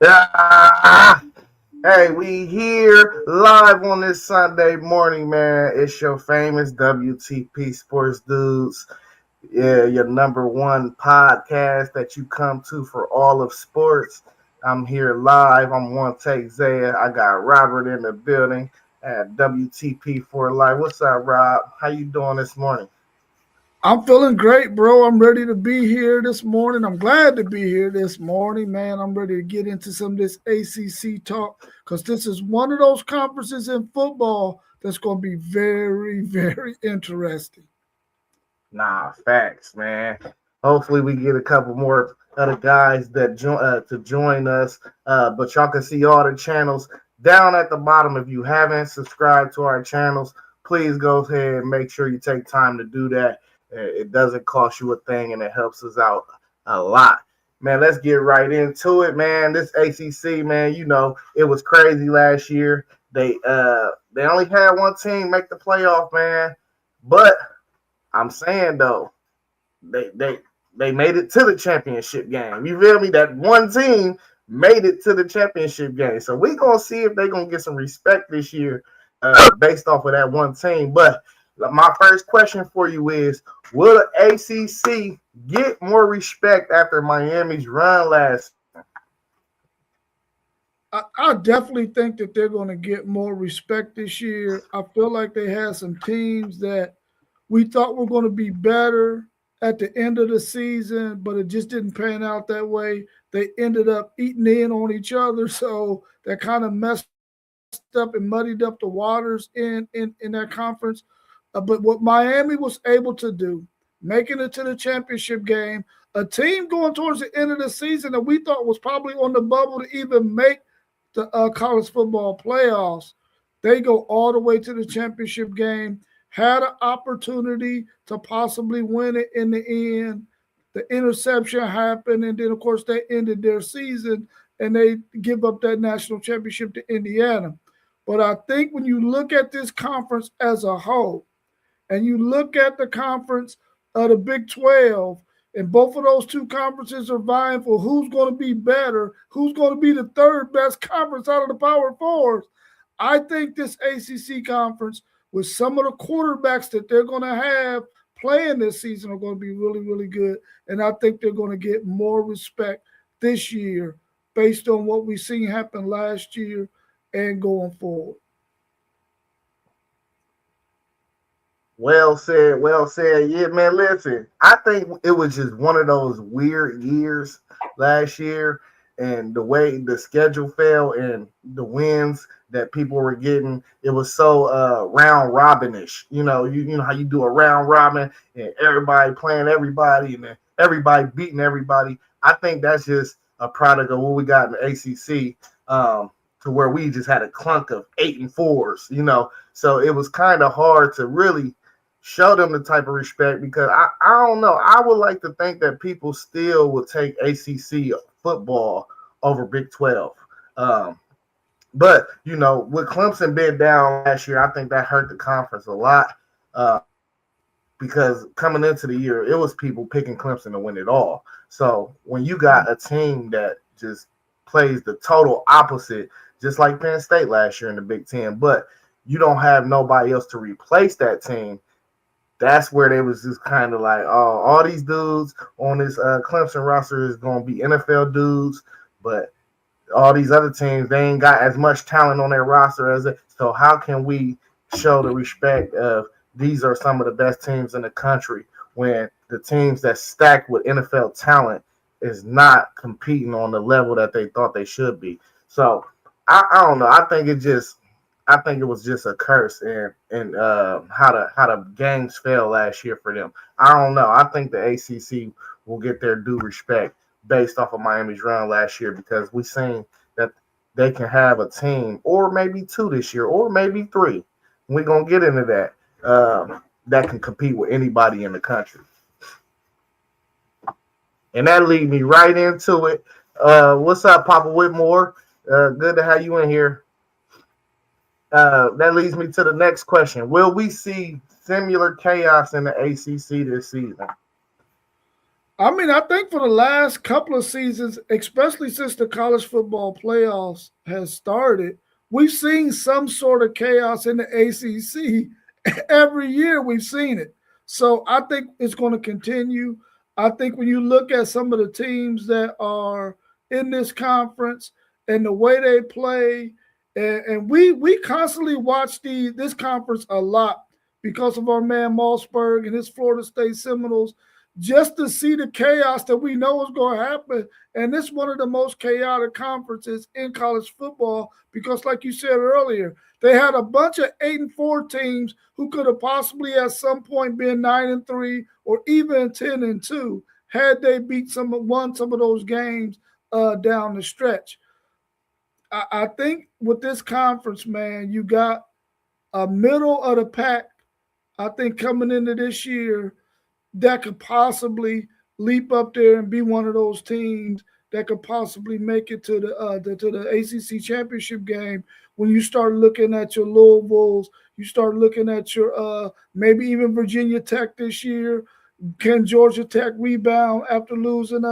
Ah, hey, we here live on this Sunday morning, man. It's your famous WTP Sports Dudes. Yeah, your number one podcast that you come to for all of sports. I'm here live. I'm one take Zaya. I got Robert in the building at WTP for Life. What's up, Rob? How you doing this morning? I'm feeling great, bro. I'm ready to be here this morning. I'm glad to be here this morning, man. I'm ready to get into some of this ACC talk because this is one of those conferences in football that's going to be very, very interesting. Nah, facts, man. Hopefully, we get a couple more other guys that join us. But y'all can see all the channels down at the bottom. If you haven't subscribed to our channels, please go ahead and make sure you take time to do that. It doesn't cost you a thing, and it helps us out a lot. Man, let's get right into it, man. This ACC, man, it was crazy last year. They only had one team make the playoff, man, but I'm saying though, they they they made it to the championship game. You feel me? That one team made it to the championship game. So we gonna see if they gonna get some respect this year, based off of that one team. But my first question for you is: will the ACC get more respect after Miami's run last? I definitely think that they're going to get more respect this year. I feel like they had some teams that we thought were going to be better at the end of the season, but it just didn't pan out that way. They ended up eating in on each other, so that kind of messed up and muddied up the waters in that conference. But what Miami was able to do, making it to the championship game, a team going towards the end of the season that we thought was probably on the bubble to even make the college football playoffs, they go all the way to the championship game, had an opportunity to possibly win it in the end. The interception happened, and then, of course, they ended their season and they give up that national championship to Indiana. But I think when you look at this conference as a whole, and you look at the conference of the Big 12, and both of those two conferences are vying for who's going to be better, who's going to be the third best conference out of the Power Fours. I think this ACC conference, with some of the quarterbacks that they're going to have playing this season, are going to be really, really good. And I think they're going to get more respect this year based on what we've seen happen last year and going forward. Well said, well said. Yeah, man, listen, I think it was just one of those weird years last year, and the way the schedule fell and the wins that people were getting, it was so round robinish. You know how you do a round robin and everybody playing everybody and then everybody beating everybody. I think that's just a product of what we got in the ACC. To where we just had a clunk of 8 and 4s, so it was kind of hard to really show them the type of respect because I don't know. I would like to think that people still would take ACC football over Big 12. Um, but, with Clemson being down last year, I think that hurt the conference a lot uh, because coming into the year, it was people picking Clemson to win it all. So when you got a team that just plays the total opposite, just like Penn State last year in the Big Ten, but you don't have nobody else to replace that team, that's where they was just kind of like, oh, all these dudes on this Clemson roster is going to be NFL dudes, but all these other teams, they ain't got as much talent on their roster as it. So how can we show the respect of these are some of the best teams in the country when the teams that stacked with NFL talent is not competing on the level that they thought they should be? So I don't know. I think it was just a curse and how the games fell last year for them. I don't know. I think the ACC will get their due respect based off of Miami's run last year because we seen that they can have a team or maybe two this year or maybe three. We're gonna get into that. That can compete with anybody in the country, and that leads me right into it. What's up, Papa Whitmore? Good to have you in here. That leads me to the next question. Will we see similar chaos in the ACC this season? I mean, I think for the last couple of seasons, especially since the college football playoffs has started, we've seen some sort of chaos in the ACC. Every year we've seen it. So I think it's going to continue. I think when you look at some of the teams that are in this conference and the way they play, and we constantly watch this conference a lot because of our man Mossberg and his Florida State Seminoles, just to see the chaos that we know is going to happen. And it's one of the most chaotic conferences in college football because, like you said earlier, they had a bunch of 8-4 teams who could have possibly at some point been 9-3 or even 10-2 had they won some of those games down the stretch. I think with this conference, man, you got a middle of the pack. I think coming into this year that could possibly leap up there and be one of those teams that could possibly make it to the ACC championship game. When you start looking at your Louisvilles, you start looking at your maybe even Virginia Tech this year. Can Georgia Tech rebound after losing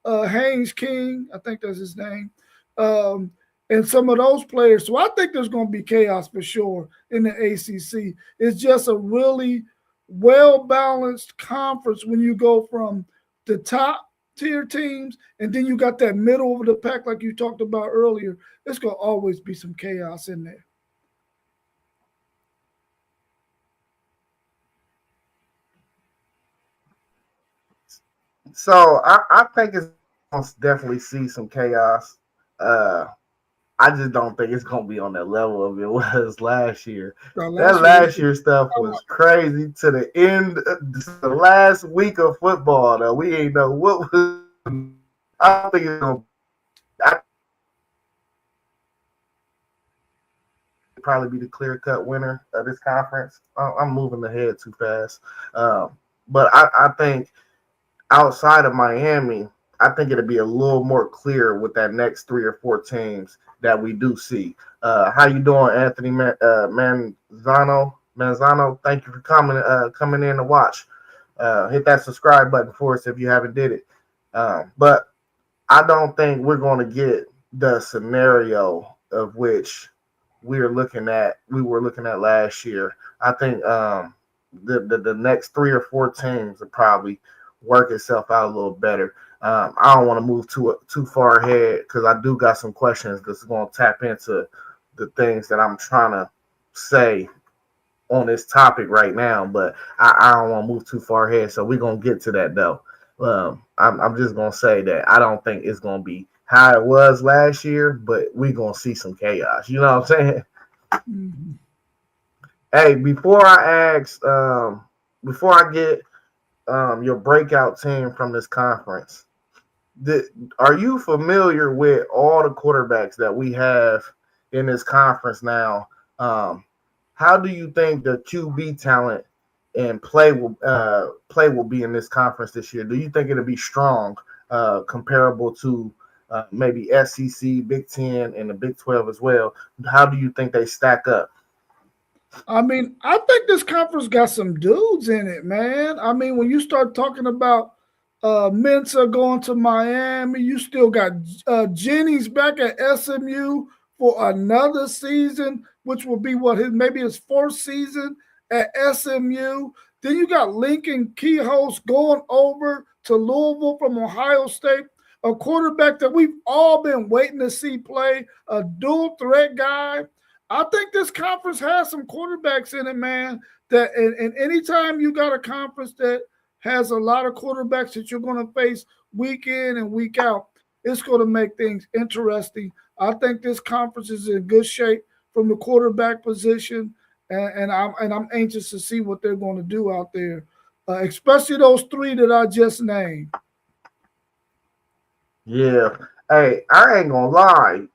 Haynes King? I think that's his name. And some of those players. So I think there's going to be chaos for sure in the ACC. It's just a really well-balanced conference when you go from the top tier teams and then you got that middle of the pack like you talked about earlier. It's going to always be some chaos in there. So I think it's going to definitely see some chaos. I just don't think it's going to be on that level of it was last year. That last year stuff was crazy to the end, the last week of football. Though we ain't know what was. I don't think it's going to probably be the clear-cut winner of this conference. I'm moving ahead too fast. But I think outside of Miami, I think it'll be a little more clear with that next 3 or 4 teams that we do see. How you doing, Anthony Manzano? Thank you for coming in to watch. Hit that subscribe button for us if you haven't did it. But I don't think we're going to get the scenario of which we were looking at last year. I think the next 3 or 4 teams will probably work itself out a little better. I don't want to move too far ahead because I do got some questions that's going to tap into the things that I'm trying to say on this topic right now, but I don't want to move too far ahead, so we're going to get to that, though. I'm just going to say that I don't think it's going to be how it was last year, but we're going to see some chaos. You know what I'm saying? Mm-hmm. Hey, before I get your breakout team from this conference, are you familiar with all the quarterbacks that we have in this conference now? How do you think the QB talent and play will be in this conference this year? Do you think it'll be strong, comparable to maybe SEC, Big Ten, and the Big 12 as well? How do you think they stack up? I mean, I think this conference got some dudes in it, man. I mean, when you start talking about Mensa going to Miami, you still got Jennings back at SMU for another season, which will be maybe his 4th season at SMU. Then you got Lincoln Keyhouse going over to Louisville from Ohio State, a quarterback that we've all been waiting to see play, a dual threat guy. I think this conference has some quarterbacks in it, man. That and anytime you got a conference that has a lot of quarterbacks that you're going to face week in and week out, it's going to make things interesting. I think this conference is in good shape from the quarterback position, and I'm anxious to see what they're going to do out there, especially those 3 that I just named. Yeah. Hey, I ain't gonna lie.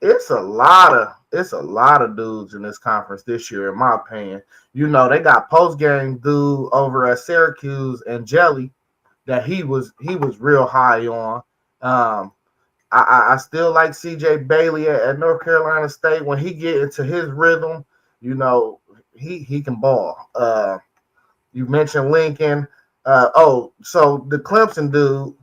It's a lot of dudes in this conference this year, in my opinion. You know, they got post game dude over at Syracuse and Jelly that he was real high on. I still like CJ Bailey at North Carolina State. When he get into his rhythm, you know, he can ball. You mentioned Lincoln. So the Clemson dude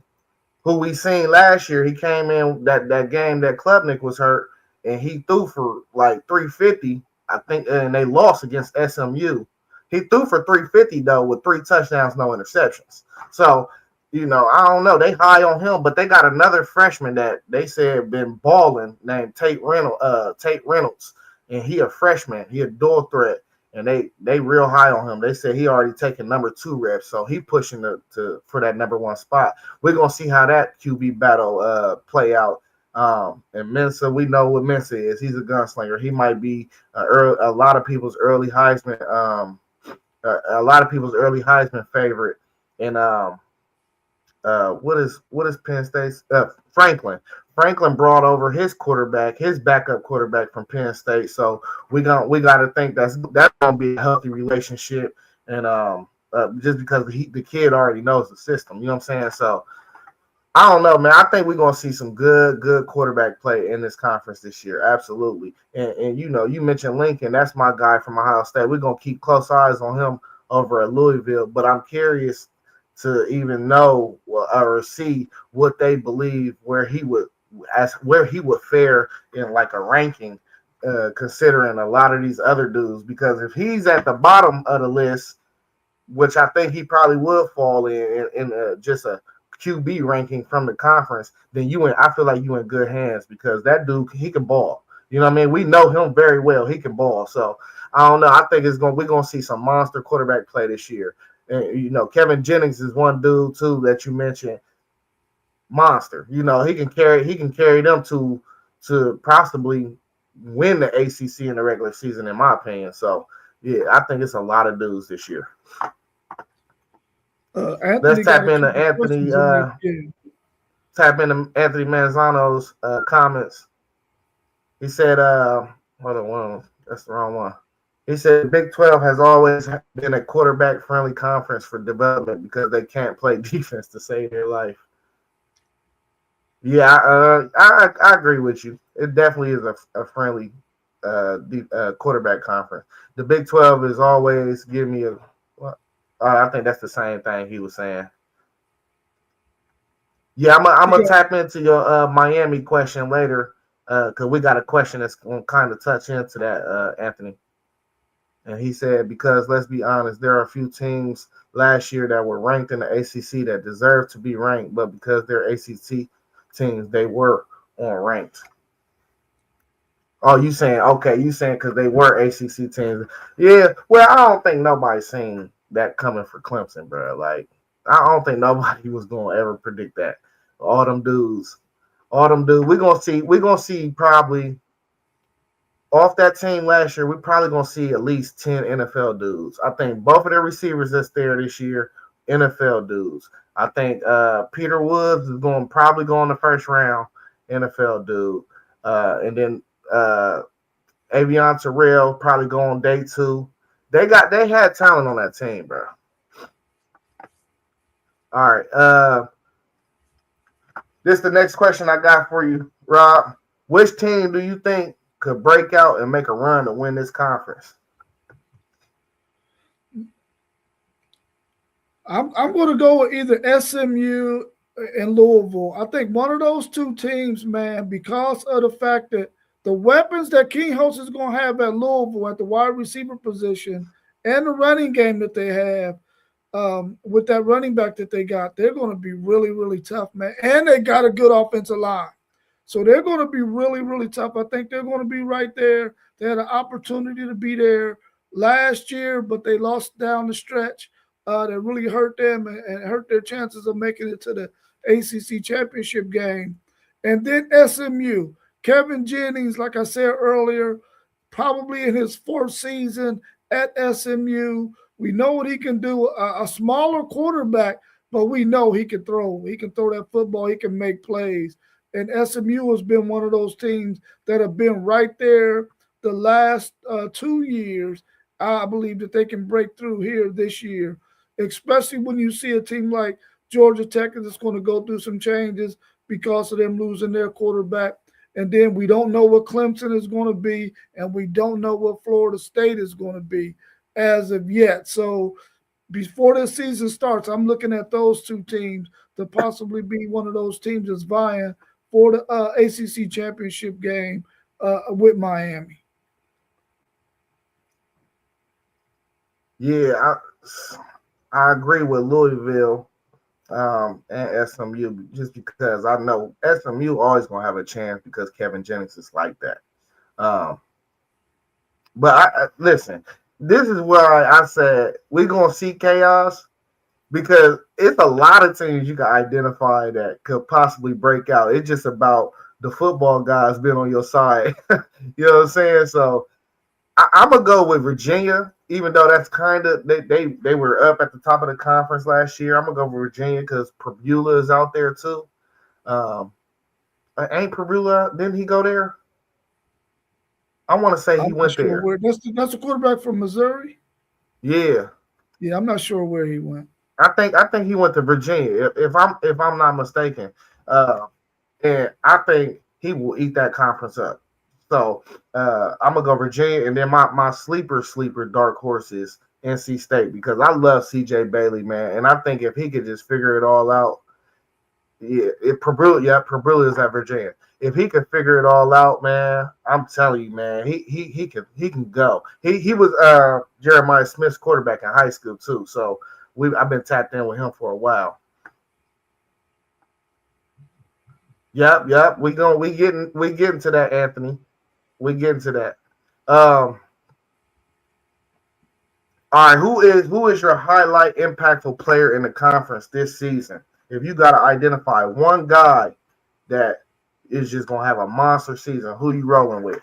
who we seen last year, he came in that game that Klubnik was hurt, and he threw for like 350, I think, and they lost against SMU. He threw for 350 though with 3 touchdowns, no interceptions. So, I don't know. They high on him, but they got another freshman that they said been balling named Tate Reynolds, and he a freshman. He a dual threat, and they real high on him. They said he already taken number 2 reps, so he pushing for that number 1 spot. We're gonna see how that QB battle play out. And Mensa, we know what Mensa is. He's a gunslinger. He might be a lot of people's early Heisman favorite. And what is Penn State's Franklin? Franklin brought over his backup quarterback from Penn State. So we got to think that's gonna be a healthy relationship. And just because the kid already knows the system, you know what I'm saying? So I don't know, man. I think we're gonna see some good quarterback play in this conference this year. Absolutely. And you mentioned Lincoln. That's my guy from Ohio State. We're gonna keep close eyes on him over at Louisville. But I'm curious to even know or see what they believe where he would fare in like a ranking, considering a lot of these other dudes. Because if he's at the bottom of the list, which I think he probably would fall in just a QB ranking from the conference, then I feel like you in good hands, because that dude, he can ball. You know what I mean? We know him very well. He can ball. So I don't know. I think we're gonna see some monster quarterback play this year. And Kevin Jennings is one dude too that you mentioned. Monster. He can carry them to possibly win the ACC in the regular season, in my opinion. So yeah, I think it's a lot of dudes this year. Let's tap into Anthony. Tap into Anthony Manzano's comments. He said, hold on, that's the wrong one. He said Big 12 has always been a quarterback-friendly conference for development because they can't play defense to save their life. Yeah, I agree with you. It definitely is a friendly quarterback conference. The Big 12 is always giving me I think that's the same thing he was saying. Yeah, I'm gonna tap into your Miami question later, because we got a question that's gonna kind of touch into that, Anthony. And he said, because let's be honest, there are a few teams last year that were ranked in the ACC that deserve to be ranked, but because they're ACC teams, they were unranked. Oh, you saying because they were ACC teams? Yeah. Well, I don't think nobody's seen that coming for Clemson, bro. Like, I don't think nobody was gonna ever predict that. All them dudes. We're gonna see probably off that team last year. We're probably gonna see at least 10 NFL dudes. I think both of their receivers that's there this year, NFL dudes. I think Peter Woods is probably go in the first round, NFL dude, and then Avion Terrell probably go on day 2. They had talent on that team, bro. All right. This is the next question I got for you, Rob. Which team do you think could break out and make a run to win this conference? I'm going to go with either SMU and Louisville. I think one of those two teams, man, because of the fact that the weapons that King Host is going to have at Louisville at the wide receiver position and the running game that they have, with that running back that they got, they're going to be really, really tough, man. And they got a good offensive line. So they're going to be really, really tough. I think they're going to be right there. They had an opportunity to be there last year, but they lost down the stretch. That really hurt them and hurt their chances of making it to the ACC championship game. And then SMU. Kevin Jennings, like I said earlier, probably in his 4th season at SMU. We know what he can do. A smaller quarterback, but we know he can throw. He can throw that football. He can make plays. And SMU has been one of those teams that have been right there the last 2 years. I believe that they can break through here this year, especially when you see a team like Georgia Tech that's going to go through some changes because of them losing their quarterback. And then we don't know what Clemson is going to be, and we don't know what Florida State is going to be as of yet. So before the season starts, I'm looking at those two teams to possibly be one of those teams that's vying for the ACC championship game with Miami. Yeah, I agree with Louisville and SMU just because I know SMU always gonna have a chance because Kevin Jennings is like that. Um, but listen, this is where I said we're gonna see chaos because it's a lot of teams you can identify that could possibly break out. It's just about the football guys being on your side. You know what I'm saying? So I'm gonna go with Virginia, even though that's kind of they were up at the top of the conference last year. I'm gonna go with Virginia because Pabula is out there too. Um, ain't Pabula? Didn't he go there? I want to say he I'm not went sure there. where that's the quarterback from Missouri. Yeah, Yeah, I'm not sure where he went. I think he went to Virginia. If I'm not mistaken, uh, and I think he will eat that conference up. So I'm gonna go Virginia, and then my sleeper dark horse is NC State because I love CJ Bailey, man, and I think if he could just figure it all out, yeah, Pabula is at Virginia. If he could figure it all out, man, I'm telling you, man, he can go. He was Jeremiah Smith's quarterback in high school too, so I've been tapped in with him for a while. Yep. We getting to that, Anthony. We getting to that. Um, all right, who is your highlight impactful player in the conference this season? If you got to identify one guy that is just gonna have a monster season, who you rolling with?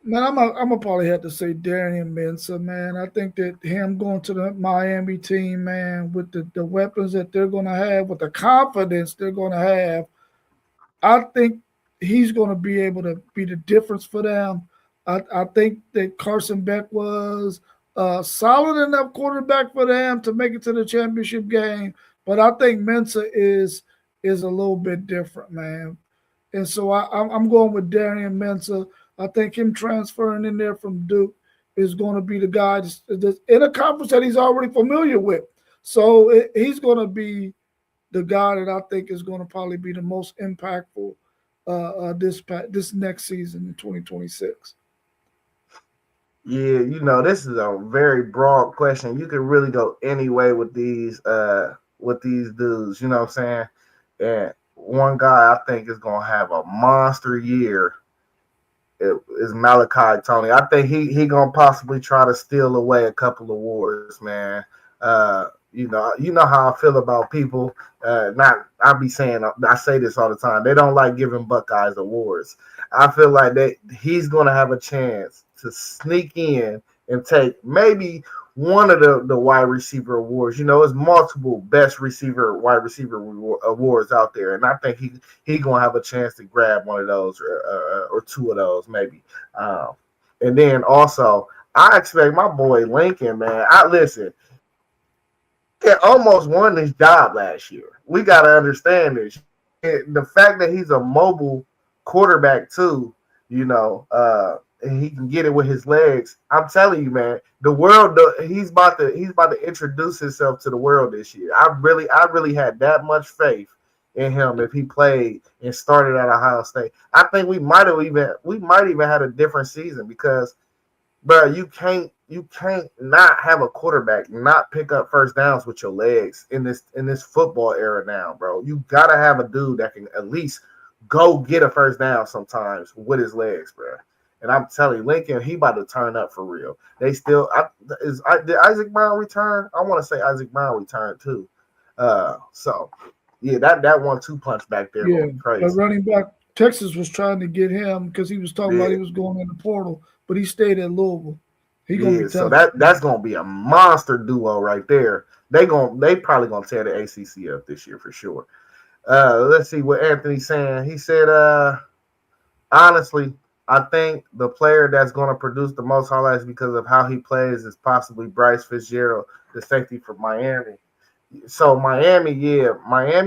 Man, I'm gonna probably have to say Darian Mensah, man. I think that him going to the Miami team, man, with the weapons that they're gonna have, with the confidence they're gonna have, I think he's gonna be able to be the difference for them. I think that Carson Beck was a solid enough quarterback for them to make it to the championship game, but I think Mensah is a little bit different, man. And so I'm going with Darian Mensah. I think him transferring in there from Duke is going to be the guy that's in a conference that he's already familiar with. So he's going to be the guy that I think is going to probably be the most impactful this next season in 2026. Yeah, this is a very broad question. You can really go any way with these dudes. You know what I'm saying? And one guy I think is gonna have a monster year is Malachi Tony. I think he gonna possibly try to steal away a couple awards, man. You know how I feel about people. Not I say this all the time. They don't like giving Buckeyes awards. I feel like he's gonna have a chance to sneak in and take maybe one of the wide receiver awards. It's multiple best wide receiver awards out there, and I think he gonna have a chance to grab one of those or two of those maybe. And then also, I expect my boy Lincoln, man. I listen. He almost won this job last year. We got to understand this. The fact that he's a mobile quarterback too, and he can get it with his legs. I'm telling you, man, the world. He's about to introduce himself to the world this year. I really had that much faith in him if he played and started at Ohio State. I think we might even had a different season because, bro, you can't not have a quarterback not pick up first downs with your legs in this football era now, bro. You gotta have a dude that can at least go get a first down sometimes with his legs, bro. And I'm telling you, Lincoln, he about to turn up for real. They still did Isaac Brown return? I want to say Isaac Brown returned too. So yeah, that 1-2 punch back there Yeah, going crazy. but running back Texas was trying to get him because he was talking about he was going in the portal, but he stayed at Louisville. He gonna be tough. So that's gonna be a monster duo right there. They probably gonna tear the ACC up this year for sure. Let's see what Anthony's saying. He said, honestly, I think the player that's going to produce the most highlights because of how he plays is possibly Bryce Fitzgerald, the safety for Miami. So Miami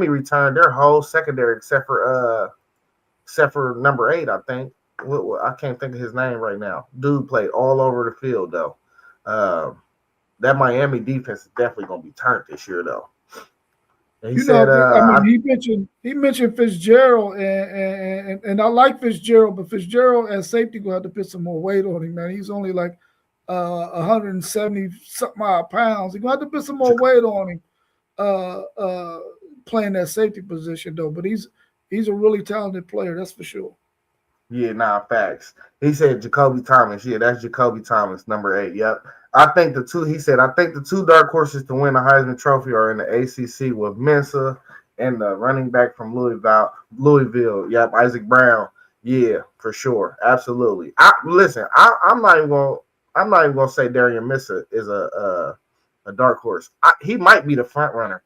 returned their whole secondary except for number 8, I think. I can't think of his name right now. Dude played all over the field though. That Miami defense is definitely going to be turned this year, though. And he You know, said, I mean, he mentioned Fitzgerald, and I like Fitzgerald, but Fitzgerald as safety gonna have to put some more weight on him, man. He's only like 170 something odd pounds. He's gonna have to put some more weight on him, playing that safety position though. But he's a really talented player, that's for sure. Yeah, facts. He said Jacoby Thomas. Yeah, that's Jacoby Thomas, number 8. Yep. I think the two dark horses to win the Heisman Trophy are in the ACC with Mensa and the running back from Louisville. Yep, Isaac Brown. Yeah, for sure, absolutely. I'm not even gonna say Darian Mensa is a dark horse. He might be the front runner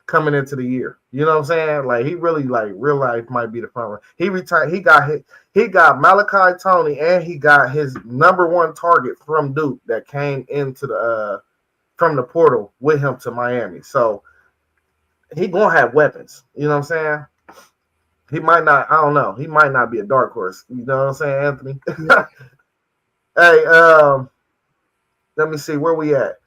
coming into the year. You know what I'm saying? Like he really like real life might be the front runner. He retired. He got Malachi Tony and he got his number 1 target from Duke that came into the from the portal with him to Miami. So he gonna have weapons. You know what I'm saying? He might not. I don't know. He might not be a dark horse. You know what I'm saying, Anthony? Hey, let me see where we at.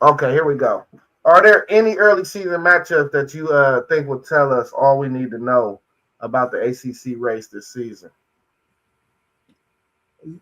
Okay, here we go. Are there any early season matchups that you think will tell us all we need to know about the ACC race this season?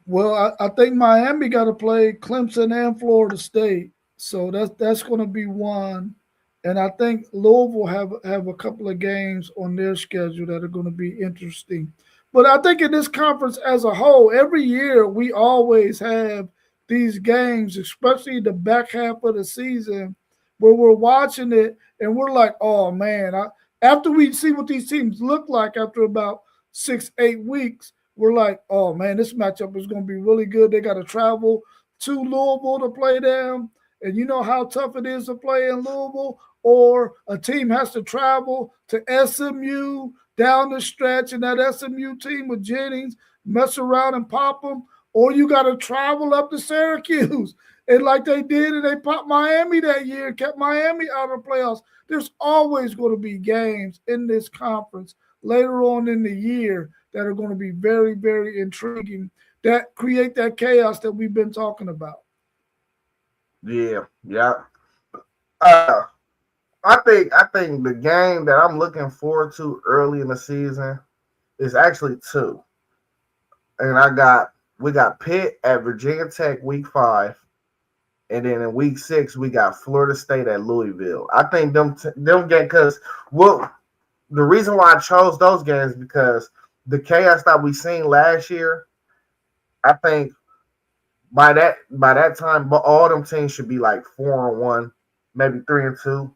Well, I think Miami got to play Clemson and Florida State, so that's going to be one. And I think Louisville have a couple of games on their schedule that are going to be interesting. But I think in this conference as a whole, every year we always have these games, especially the back half of the season, where we're watching it and we're like, oh man, after we see what these teams look like after about 6-8 weeks, we're like, oh man, this matchup is going to be really good. They got to travel to Louisville to play them. And you know how tough it is to play in Louisville, or a team has to travel to SMU down the stretch, and that SMU team with Jennings mess around and pop them, or you got to travel up to Syracuse. And like they did, and they popped Miami that year, kept Miami out of the playoffs. There's always going to be games in this conference later on in the year that are going to be very, very intriguing, that create that chaos that we've been talking about. Yeah. Uh, I think the game that I'm looking forward to early in the season is actually 2. And we got Pitt at Virginia Tech week 5. And then in week 6, we got Florida State at Louisville. I think them games, because the reason why I chose those games because the chaos that we seen last year, I think by that time, all them teams should be like 4-1, maybe 3-2,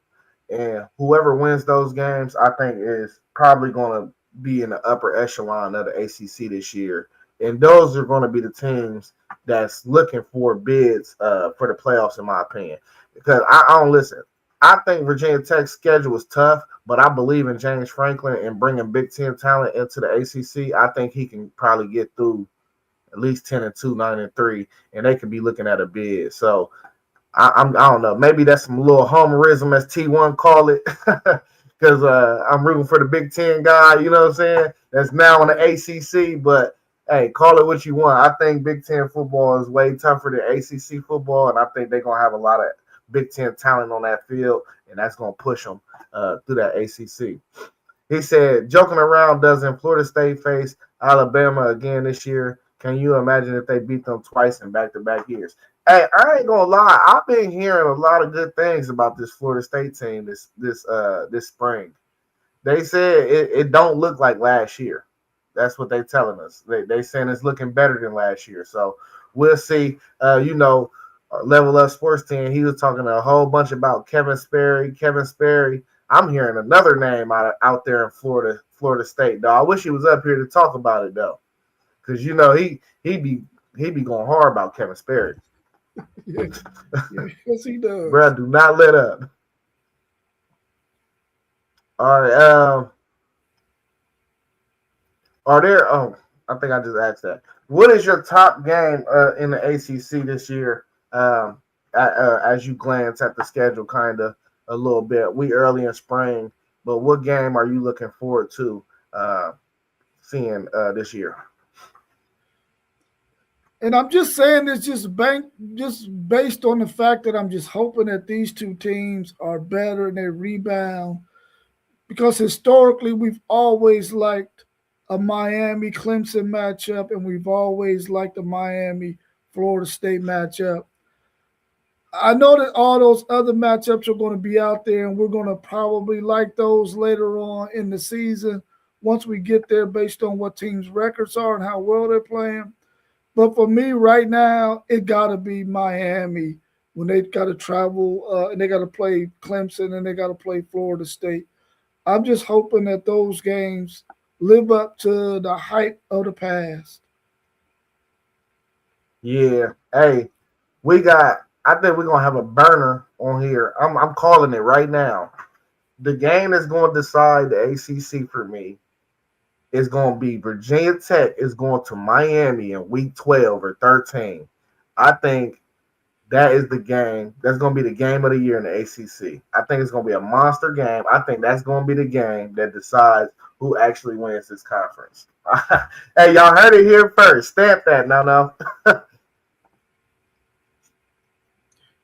and whoever wins those games, I think is probably going to be in the upper echelon of the ACC this year. And those are going to be the teams that's looking for bids for the playoffs, in my opinion. Because I don't listen. I think Virginia Tech's schedule is tough, but I believe in James Franklin and bringing Big Ten talent into the ACC. I think he can probably get through at least 10-2, 9-3, and they could be looking at a bid. So I don't know. Maybe that's some little homerism, as T1 call it, because I'm rooting for the Big Ten guy. You know what I'm saying? That's now in the ACC, but hey, call it what you want. I think Big Ten football is way tougher than ACC football, and I think they're gonna have a lot of Big Ten talent on that field, and that's gonna push them through that ACC. He said, joking around, doesn't Florida State face Alabama again this year? Can you imagine if they beat them twice in back-to-back years? Hey, I ain't gonna lie. I've been hearing a lot of good things about this Florida State team this spring. They said it don't look like last year. That's what they're telling us. They saying it's looking better than last year. So we'll see. Level Up Sports Team, he was talking a whole bunch about Kevin Sperry. I'm hearing another name out there in Florida State, though. I wish he was up here to talk about it, though. Because, he be going hard about Kevin Sperry. Yes, he does. Bro, do not let up. All right. Are there? Oh, I think I just asked that. What is your top game in the ACC this year? As you glance at the schedule, kind of a little bit. We early in spring, but what game are you looking forward to seeing this year? And I'm just saying this just based on the fact that I'm just hoping that these two teams are better and they rebound because historically we've always liked a Miami Clemson matchup and we've always liked a Miami Florida State matchup. I know that all those other matchups are going to be out there and we're going to probably like those later on in the season once we get there based on what teams' records are and how well they're playing. But for me right now, it got to be Miami when they got to travel and they got to play Clemson and they got to play Florida State. I'm just hoping that those games live up to the hype of the past. Yeah. Hey, I think we're gonna have a burner on here. I'm calling it right now. The game that's going to decide the ACC for me is going to be Virginia Tech is going to Miami in week 12 or 13. I think that is the game. That's going to be the game of the year in the ACC. I think it's going to be a monster game. I think that's going to be the game that decides who actually wins this conference. Hey, y'all heard it here first. Stamp that. No.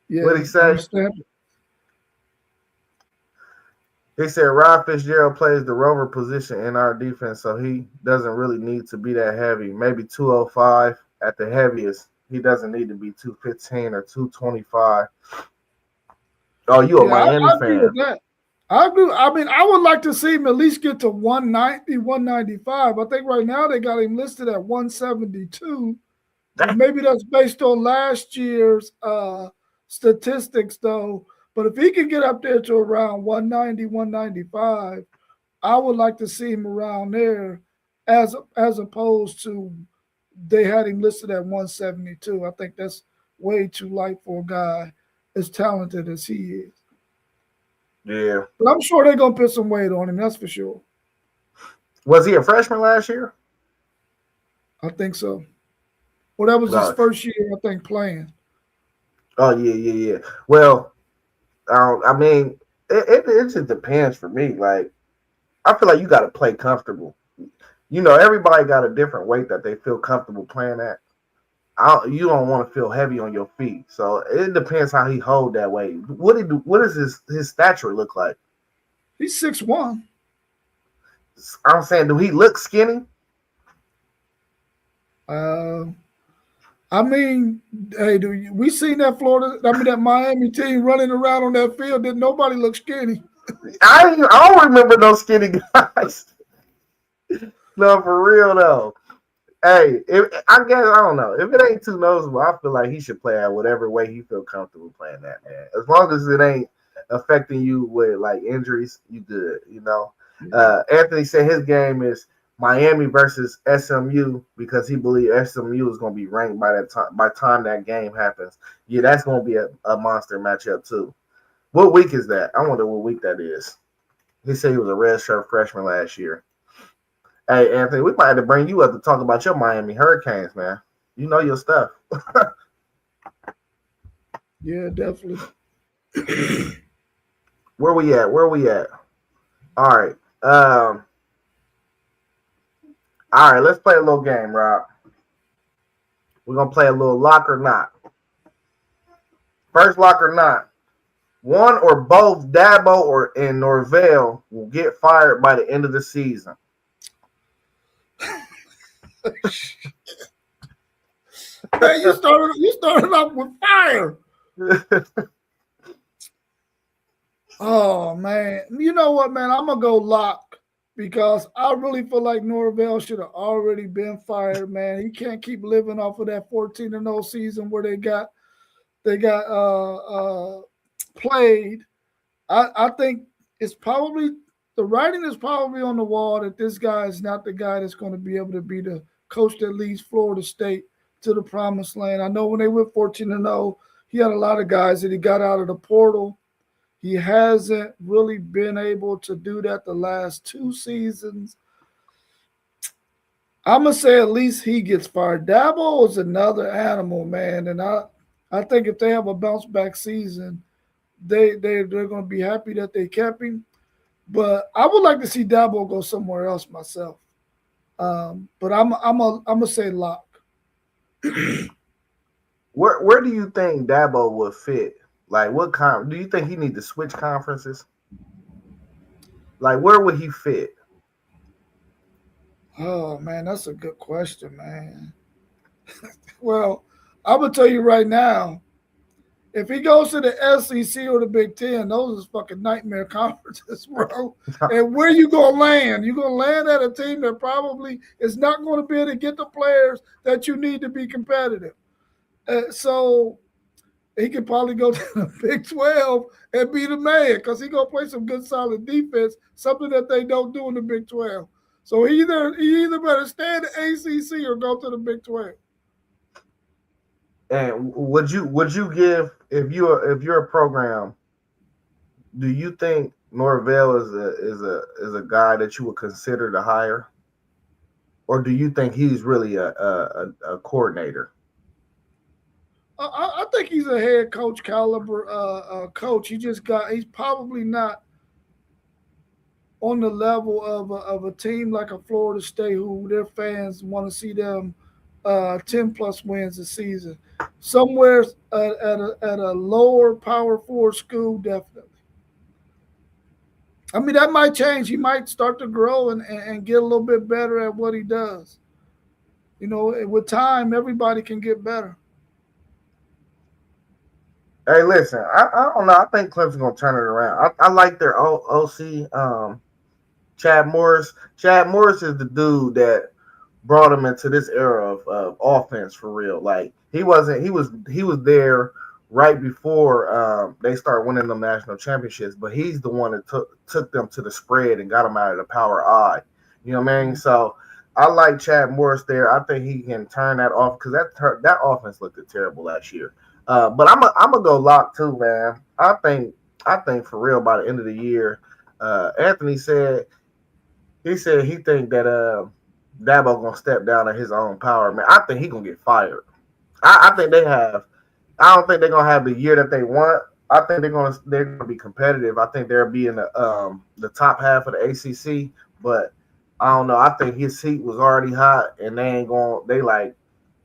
Yeah, What'd he say? He said Rod Fitzgerald plays the rover position in our defense, so he doesn't really need to be that heavy. Maybe 205 at the heaviest. He doesn't need to be 215 or 225. Oh, you a Miami I agree fan? with that. I agree. I mean, I would like to see him at least get to 190, 195. I think right now they got him listed at 172. Maybe that's based on last year's statistics, though. But if he can get up there to around 190, 195, I would like to see him around there as opposed to they had him listed at 172. I think that's way too light for a guy as talented as he is. Yeah. But I'm sure they're going to put some weight on him, that's for sure. Was he a freshman last year? I think so. Well, that was his first year, I think, playing. Oh, yeah. Well, I mean, it just depends for me. Like, I feel like you got to play comfortable. You know, everybody got a different weight that they feel comfortable playing at. You don't want to feel heavy on your feet, so it depends how he hold that weight. What does his stature look like? He's 6'1". I'm saying, do he look skinny? I mean, hey, we seen that that Miami team running around on that field? Didn't nobody look skinny? I don't remember those skinny guys. No, for real though. Hey, I guess I don't know. If it ain't too noticeable, I feel like he should play at whatever way he feel comfortable playing that, man. As long as it ain't affecting you with like injuries, you good, you know. Anthony said his game is Miami versus SMU because he believes SMU is going to be ranked by that time. By the time that game happens, yeah, that's going to be a monster matchup too. What week is that? I wonder what week that is. He said he was a redshirt freshman last year. Hey, Anthony, we might have to bring you up to talk about your Miami Hurricanes, man. You know your stuff. Yeah, definitely. Where we at? All right. All right, let's play a little game, Rob. We're going to play a little lock or not. First lock or not. One or both Dabo and Norvell will get fired by the end of the season. Hey, you started off with fire. Oh man, you know what, man? I'm gonna go lock because I really feel like Norvell should have already been fired, man. He can't keep living off of that 14-0 season where they got played. I think it's probably the writing is probably on the wall that this guy is not the guy that's going to be able to be the coach that leads Florida State to the promised land. I know when they went 14-0, he had a lot of guys that he got out of the portal. He hasn't really been able to do that the last two seasons. I'm going to say at least he gets fired. Dabo is another animal, man. And I think if they have a bounce back season, they're going to be happy that they kept him. But I would like to see Dabo go somewhere else myself. But I'm going to say lock. Where do you think Dabo would fit? Like, do you think he need to switch conferences? Like, where would he fit? Oh man, that's a good question, man. Well, I'm gonna tell you right now, if he goes to the SEC or the Big Ten, those is fucking nightmare conferences, bro. And where you gonna land? You gonna land at a team that probably is not going to be able to get the players that you need to be competitive. So he could probably go to the Big 12 and be the man because he gonna play some good solid defense, something that they don't do in the Big 12. So he either better stay in the ACC or go to the Big 12. And would you give if you're a program? Do you think Norvell is a guy that you would consider to hire, or do you think he's really a coordinator? I think he's a head coach caliber coach. He's probably not on the level of a team like a Florida State who their fans want to see them 10 plus wins a season. Somewhere at a lower power four school, definitely. I mean, that might change. He might start to grow and get a little bit better at what he does. You know, with time, everybody can get better. Hey, listen, I don't know. I think Clemson's gonna turn it around. I like their OC, Chad Morris. Chad Morris is the dude that brought him into this era of offense for real. Like he was there right before they start winning them national championships, but he's the one that took them to the spread and got them out of the power I. You know what I mean? So I like Chad Morris there. I think he can turn that off because that offense looked terrible last year. But I'm gonna go lock too, man. I think for real by the end of the year, Anthony said he think that Dabo gonna step down at his own power, man. I think he gonna get fired. I think they have. I don't think they're gonna have the year that they want. I think they're gonna be competitive. I think they'll be in the top half of the ACC, but I don't know. I think his seat was already hot, and they ain't going. They like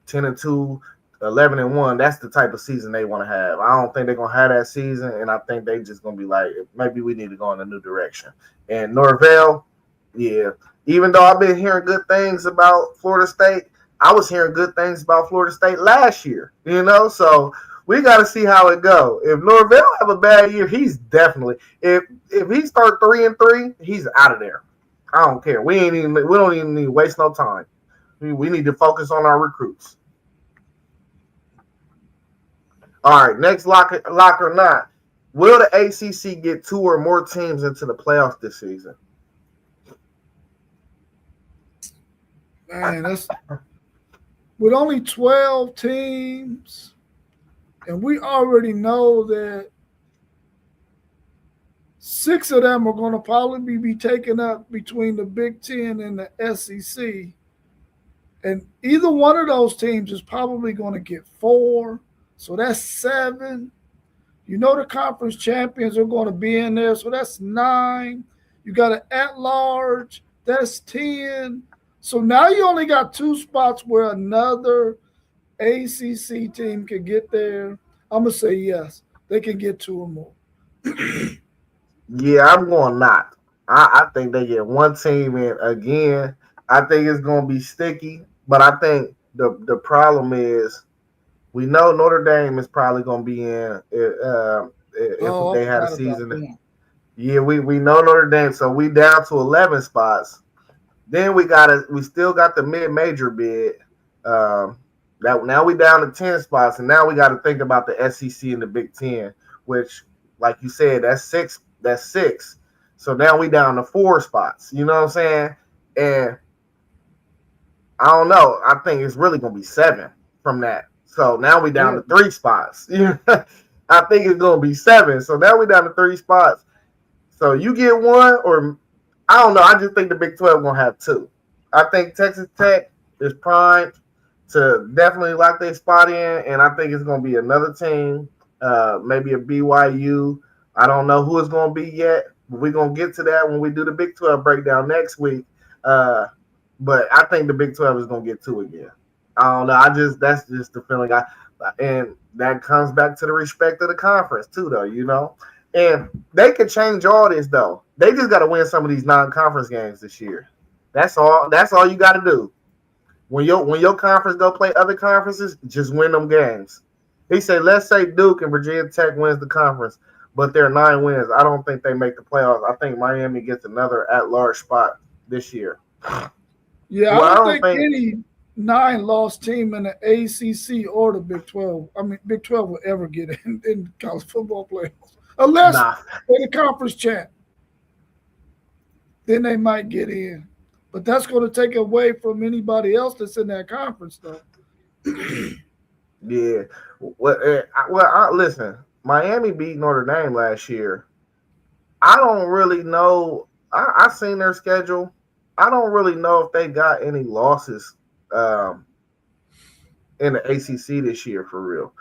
10-2, 11-1. That's the type of season they want to have. I don't think they're gonna have that season, and I think they just gonna be like, maybe we need to go in a new direction. And Norvell, yeah. Even though I've been hearing good things about Florida State, I was hearing good things about Florida State last year. You know, so we got to see how it go. If Norvell have a bad year, he's definitely if he start 3-3, he's out of there. I don't care. We don't even need to waste no time. We need to focus on our recruits. All right, next lock or not. Will the ACC get 2 or more teams into the playoffs this season? Man, that's with only 12 teams, and we already know that 6 of them are going to probably be taken up between the Big Ten and the SEC. And either one of those teams is probably going to get 4. So that's 7. You know the conference champions are going to be in there. So that's 9. You got an at-large. That's 10. So now you only got 2 spots where another ACC team can get there. I'm going to say yes. They can get 2 or more. Yeah, I'm going not. I think they get 1 team in again. I think it's going to be sticky. But I think the problem is we know Notre Dame is probably going to be in if they had a season. Yeah, we know Notre Dame. So we down to 11 spots. Then we still got the mid-major bid. That now we down to 10 spots, and now we got to think about the SEC and the Big Ten, which, like you said, that's 6. That's 6. So now we down to 4 spots. You know what I'm saying? And I don't know. I think it's really gonna be 7 from that. So now we down to 3 spots. I think it's gonna be 7. So now we down to 3 spots. So you get 1, or I don't know. I just think the Big 12 gonna have 2. I think Texas Tech is primed to definitely lock their spot in, and I think it's gonna be another team, maybe a BYU. I don't know who it's gonna be yet. But we're gonna get to that when we do the Big 12 breakdown next week. But I think the Big 12 is gonna get 2 again. I don't know. That's just the feeling and that comes back to the respect of the conference too, though. And they can change all this though. They just got to win some of these non-conference games this year. That's all. That's all you got to do. When your conference go play other conferences, just win them games. He said, let's say Duke and Virginia Tech wins the conference, but they're 9 wins. I don't think they make the playoffs. I think Miami gets another at-large spot this year. Yeah, well, I don't think any 9-loss team in the ACC or the Big 12, Big 12 will ever get in college football playoffs. Unless they're the conference champ. Then they might get in. But that's going to take away from anybody else that's in that conference, though. Yeah. Listen, Miami beat Notre Dame last year. I don't really know. I seen their schedule. I don't really know if they got any losses in the ACC this year for real.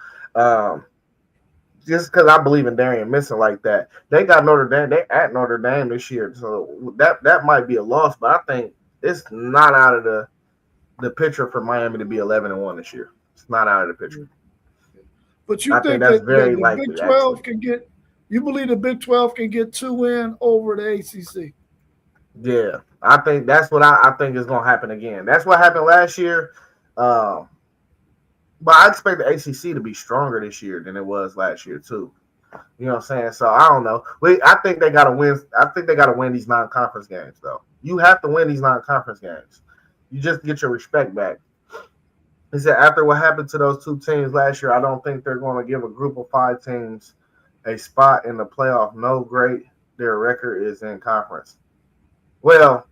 Just because I believe in Darian missing like that. They got Notre Dame. They at Notre Dame this year. So that might be a loss, but I think it's not out of the picture for Miami to be 11-1 this year. It's not out of the picture. But you think that's that very the likely, Big 12 can get – you believe the Big 12 can get 2 wins over the ACC? Yeah. I think that's what I think is going to happen again. That's what happened last year. But I expect the ACC to be stronger this year than it was last year too. You know what I'm saying? So I don't know. I think they got to win. I think they got to win these non-conference games though. You have to win these non-conference games. You just get your respect back. He said after what happened to those 2 teams last year, I don't think they're going to give a group of 5 teams a spot in the playoff. No great. Their record is in conference. Well,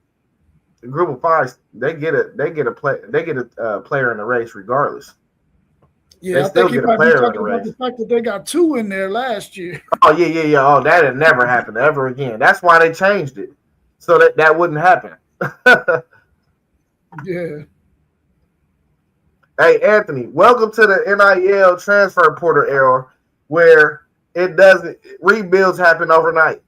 the group of 5, they get a player in the race regardless. Yeah, I think he might be talking about the fact that they got 2 in there last year. Oh, yeah. Oh, that had never happened ever again. That's why they changed it. So that wouldn't happen. Yeah. Hey, Anthony, welcome to the NIL transfer portal era where rebuilds happen overnight.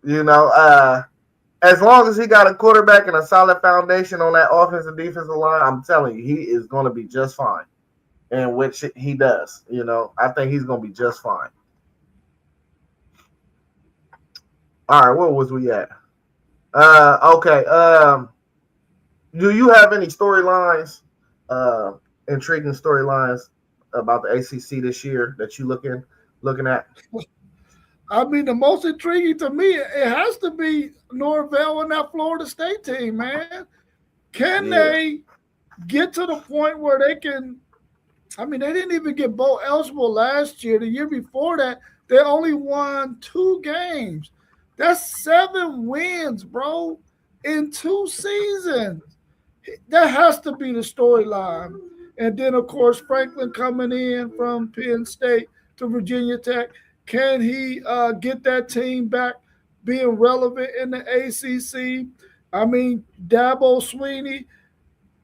As long as he got a quarterback and a solid foundation on that offensive and defensive line, I'm telling you, he is going to be just fine. And which he does, I think he's going to be just fine. All right, where was we at? Okay. Do you have any storylines, intriguing storylines about the ACC this year that you looking at? The most intriguing to me, it has to be Norvell and that Florida State team, man. Can they get to the point where they can? They didn't even get bowl eligible last year. The year before that, they only won 2 games. That's 7 wins, bro, in 2 seasons. That has to be the storyline. And then, of course, Franklin coming in from Penn State to Virginia Tech. Can he get that team back being relevant in the ACC? Dabo Swinney,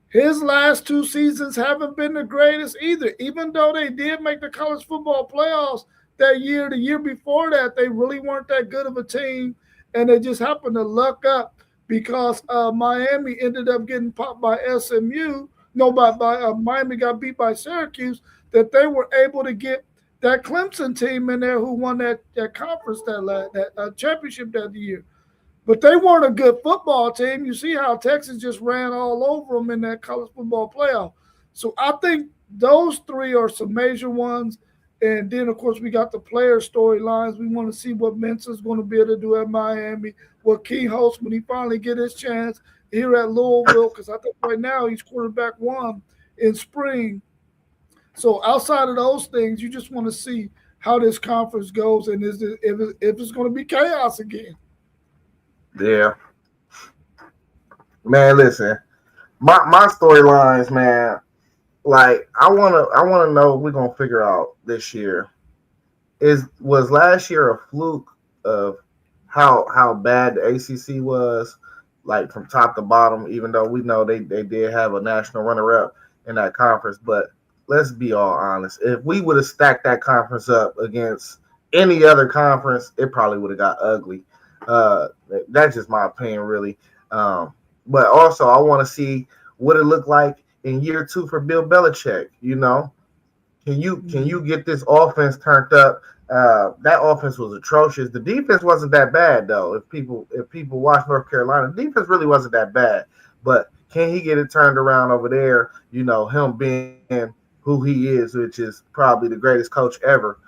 his last 2 seasons haven't been the greatest either. Even though they did make the college football playoffs that year, the year before that, they really weren't that good of a team, and they just happened to luck up because Miami ended up getting popped by SMU. Miami got beat by Syracuse, that they were able to get that Clemson team in there who won that conference that championship that year. But they weren't a good football team. You see how Texas just ran all over them in that college football playoff. So I think those 3 are some major ones. And then, of course, we got the player storylines. We want to see what Mensah's going to be able to do at Miami, what Key Host when he finally get his chance here at Louisville, because I think right now he's quarterback 1 in spring. So outside of those things, you just want to see how this conference goes and if it's going to be chaos again. Yeah. Man, listen. My storylines, man, like I wanna know if we're gonna figure out this year. Was last year a fluke of how bad the ACC was, like from top to bottom, even though we know they did have a national runner-up in that conference, but let's be all honest. If we would have stacked that conference up against any other conference, it probably would have got ugly. That's just my opinion, really. But also, I want to see what it looked like in year 2 for Bill Belichick? Can you get this offense turned up? That offense was atrocious. The defense wasn't that bad though. If people watch North Carolina, the defense really wasn't that bad. But can he get it turned around over there? Him being who he is, which is probably the greatest coach ever.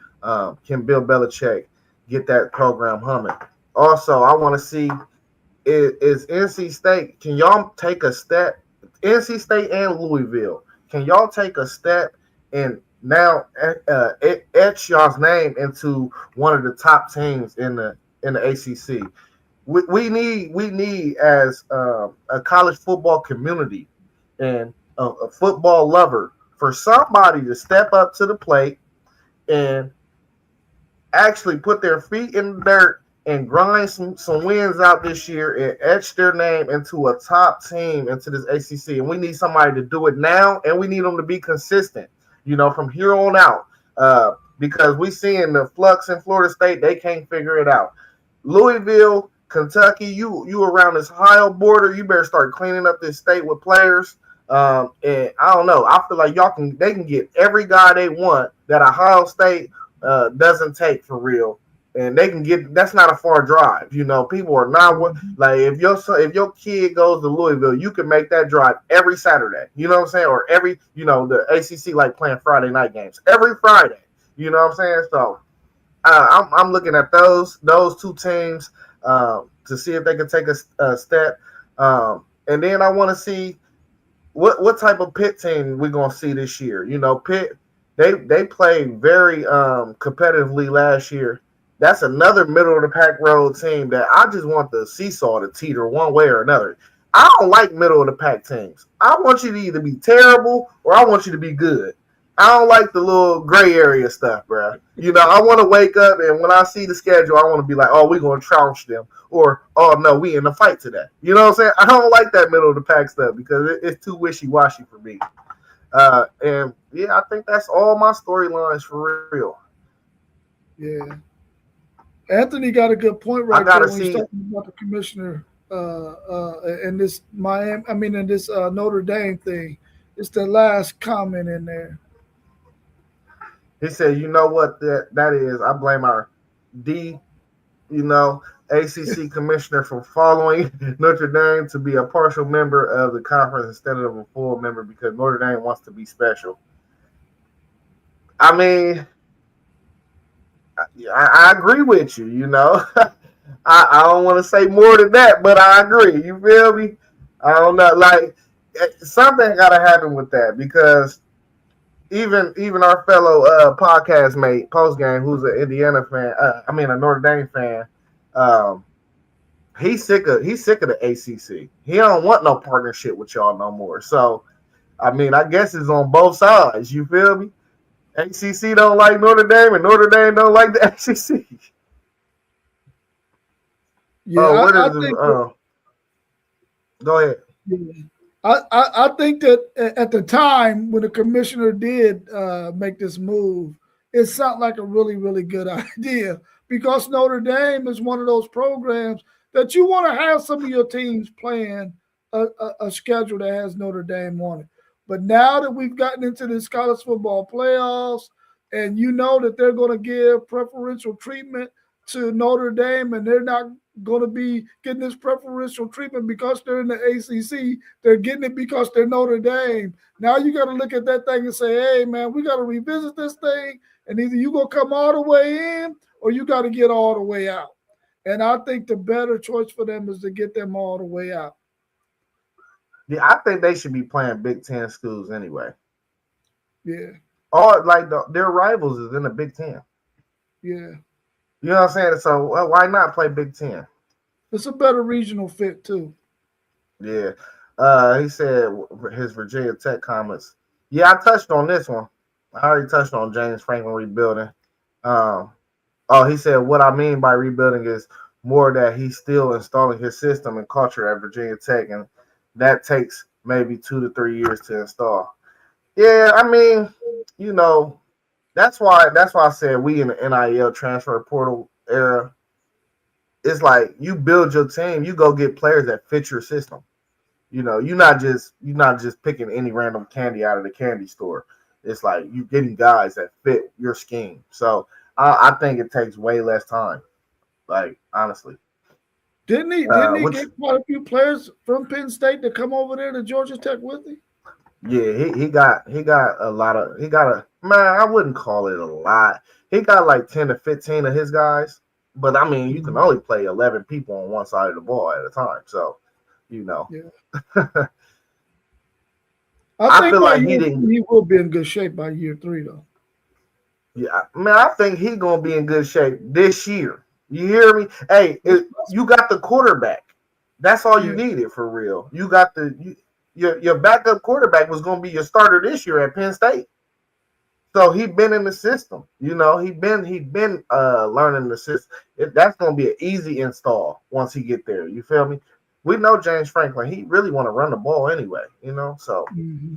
Can Bill Belichick get that program humming? Also, I want to see is NC State. Can y'all take a step? NC State and Louisville. Can y'all take a step and now etch y'all's name into one of the top teams in the ACC? We need as a college football community and a football lover for somebody to step up to the plate and actually put their feet in the dirt and grind some wins out this year and etch their name into a top team into this ACC. And we need somebody to do it now, and we need them to be consistent, from here on out. Because we seeing the flux in Florida State, they can't figure it out. Louisville, Kentucky, you around this Ohio border, you better start cleaning up this state with players. And I don't know. I feel like they can get every guy they want that Ohio State doesn't take for real. And they can get, that's not a far drive. People are not like, if your kid goes to Louisville, you can make that drive every Saturday. You know what I'm saying? Or every, the ACC like playing Friday night games every Friday. You know what I'm saying? So I'm looking at those two teams to see if they can take a step. And then I want to see what type of Pitt team we're gonna see this year. Pitt, they played very competitively last year. That's another middle of the pack road team that I just want the seesaw to teeter one way or another. I don't like middle of the pack teams. I want you to either be terrible or I want you to be good. I don't like the little gray area stuff, bro. I want to wake up and when I see the schedule, I want to be like, oh, we're going to trounce them. Or, oh, no, we in the fight today. You know what I'm saying? I don't like that middle of the pack stuff because it's too wishy-washy for me. And, yeah, I think that's all my storylines for real. Yeah. Anthony got a good point right there when he's talking about the commissioner and this Notre Dame thing. It's the last comment in there. He said, you know what that is? I blame our ACC commissioner for following Notre Dame to be a partial member of the conference instead of a full member because Notre Dame wants to be special. I mean, I agree with you, I don't want to say more than that, but I agree. You feel me? I don't know. Like, something got to happen with that because even our fellow podcast mate, Postgame, who's an Indiana fan, a Notre Dame fan, he's sick of the ACC. He don't want no partnership with y'all no more. So, I guess it's on both sides. You feel me? ACC don't like Notre Dame, and Notre Dame don't like the ACC. Yeah, go ahead. Yeah. I think that at the time when the commissioner did make this move, it sounded like a really, really good idea because Notre Dame is one of those programs that you want to have some of your teams playing a schedule that has Notre Dame on it. But now that we've gotten into this college football playoffs and that they're going to give preferential treatment to Notre Dame and they're not going to be getting this preferential treatment because they're in the ACC, they're getting it because they're Notre Dame. Now you got to look at that thing and say, hey, man, we got to revisit this thing and either you going to come all the way in or you got to get all the way out. And I think the better choice for them is to get them all the way out. Yeah, I think they should be playing Big Ten schools anyway. Yeah. Or like their rivals is in the Big Ten. Yeah. You know what I'm saying? So why not play Big Ten? It's a better regional fit too. Yeah. He said his Virginia Tech comments. Yeah, I touched on this one. I already touched on James Franklin rebuilding. He said what I mean by rebuilding is more that he's still installing his system and culture at Virginia Tech, and that takes maybe 2 to 3 years to install. Yeah, that's why I said we in the NIL transfer portal era. It's like you build your team, you go get players that fit your system. You're not just picking any random candy out of the candy store. It's like you getting guys that fit your scheme. So I think it takes way less time. Like honestly, Didn't he which get quite a few players from Penn State to come over there to Georgia Tech with him? yeah, he got a lot of he got a man. I wouldn't call it a lot. He got like 10 to 15 of his guys, but I mean, you can only play 11 people on one side of the ball at a time. So, you know, Yeah. I I think feel by like he year didn't. three, he will be in good shape by year 3, though. Yeah, man, I think he's gonna be in good shape this year. You hear me? Hey, you got the quarterback. That's all you Yeah. needed for real. You got your backup quarterback was gonna be your starter this year at Penn State. So he been in the system. He been learning the system. That's gonna be an easy install once he get there. You feel me? We know James Franklin. He really want to run the ball anyway. So Mm-hmm.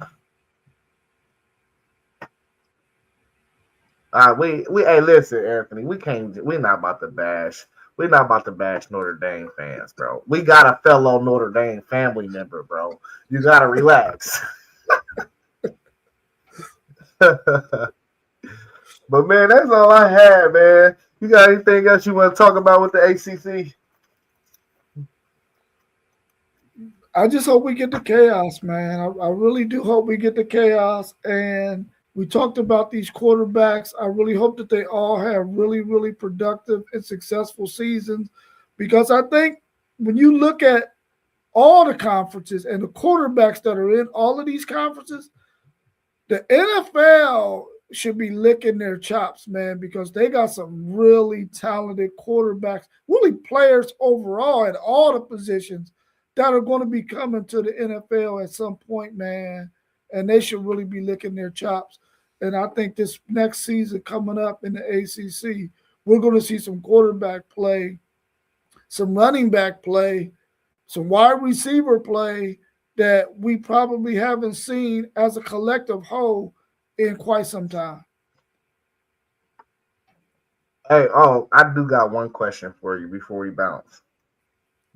we hey listen, Anthony. We're not about to bash. We're not about to bash Notre Dame fans, bro. We got a fellow Notre Dame family member, bro. You gotta relax. But man, that's all I had, man. You got anything else you want to talk about with the ACC? I just hope we get the chaos, man. I really do hope we get the chaos. And we talked about these quarterbacks. I really hope that they all have really, really productive and successful seasons because I think when you look at all the conferences and the quarterbacks that are in all of these conferences, the NFL should be licking their chops, man, because they got some really talented quarterbacks, really players overall at all the positions that are going to be coming to the NFL at some point, man. And they should really be licking their chops. And I think this next season coming up in the ACC, we're going to see some quarterback play, some running back play, some wide receiver play that we probably haven't seen as a collective whole in quite some time. Hey, I do got one question for you before we bounce.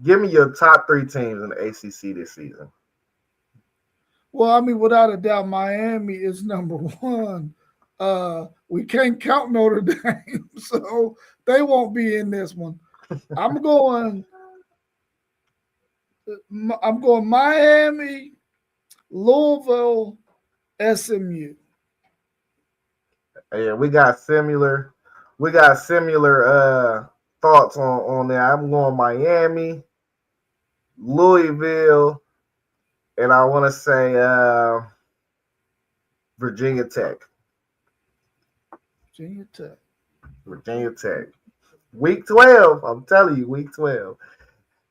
Give me your top 3 teams in the ACC this season. Well, I mean, without a doubt, Miami is number one. We can't count Notre Dame, so they won't be in this one. I'm going. I'm going Miami, Louisville, SMU. Yeah, we got similar thoughts on that. I'm going Miami, Louisville, and I want to say Virginia Tech. Virginia Tech. Virginia Tech. Week 12. I'm telling you, week 12.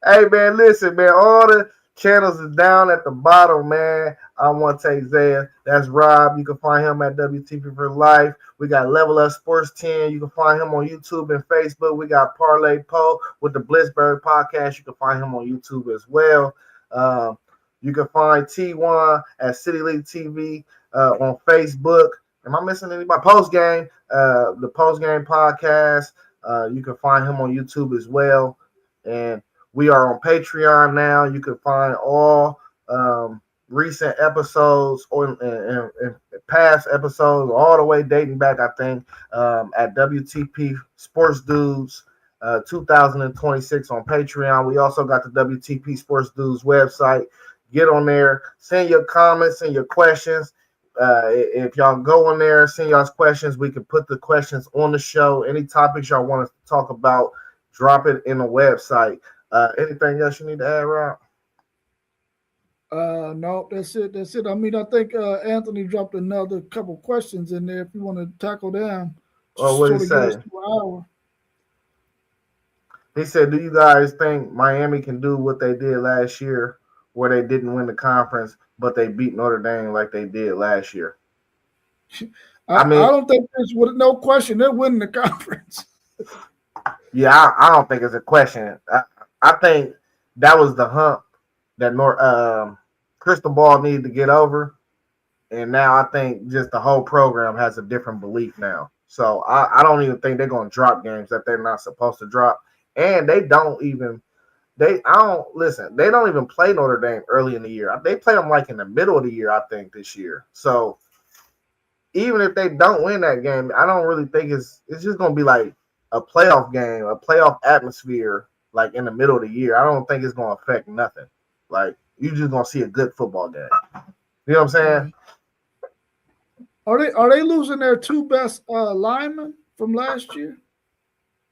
Hey man, listen, man. All the channels is down at the bottom, man. I want to take Zaya. That's Rob. You can find him at WTP for Life. We got Level Up Sports 10. You can find him on YouTube and Facebook. We got Parlay Poe with the Blitzberg podcast. You can find him on YouTube as well. You can find T1 at City League TV on Facebook. Am I missing anybody? Post Game, the Post Game podcast. You can find him on YouTube as well. And we are on Patreon now. You can find all recent episodes and past episodes, all the way dating back, I think, at WTP Sports Dudes 2026 on Patreon. We also got the WTP Sports Dudes website. Get on there, send your comments and your questions. If y'all go on there, send y'all questions. We can put the questions on the show. Any topics y'all want us to talk about, drop it in the website. Anything else you need to add, Rob? No, that's it. That's it. I mean, I think Anthony dropped another couple questions in there. If you want to tackle them, Oh, what did he sort of get us say? to an hour. He said, "Do you guys think Miami can do what they did last year, where they didn't win the conference, but they beat Notre Dame like they did last year?" I don't think there's with no question they're winning the conference. Yeah, I don't think it's a question. I think that was the hump that Crystal Ball needed to get over, and now I think just the whole program has a different belief now. So I don't even think they're going to drop games that they're not supposed to drop, and they don't even I don't listen. They don't even play Notre Dame early in the year. They play them like in the middle of the year, I think, this year. So even if they don't win that game, I don't really think it's just gonna be like a playoff game, a playoff atmosphere, like in the middle of the year. I don't think it's gonna affect nothing. Like you just gonna see a good football game. You know what I'm saying? Are they losing their two best linemen from last year?